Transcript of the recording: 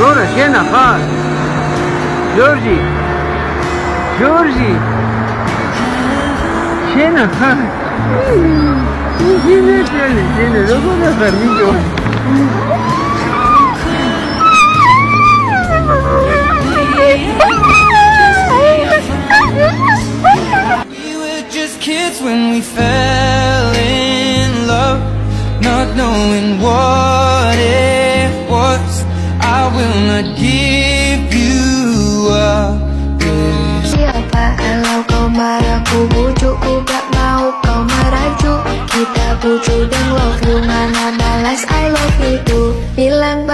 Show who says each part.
Speaker 1: Allora, scena fa. Giorgi. Giorgi. Scena fa. Scena, lo cosa farmi Giorgi?
Speaker 2: We were just kids when we fell in love, not knowing what it was. I will not give you up.
Speaker 3: Siapa kalau kau marah ku bujuk, ku gak mau kau merajuk. Kita bujuk dan love you, mana balas I love you tuh. Bilang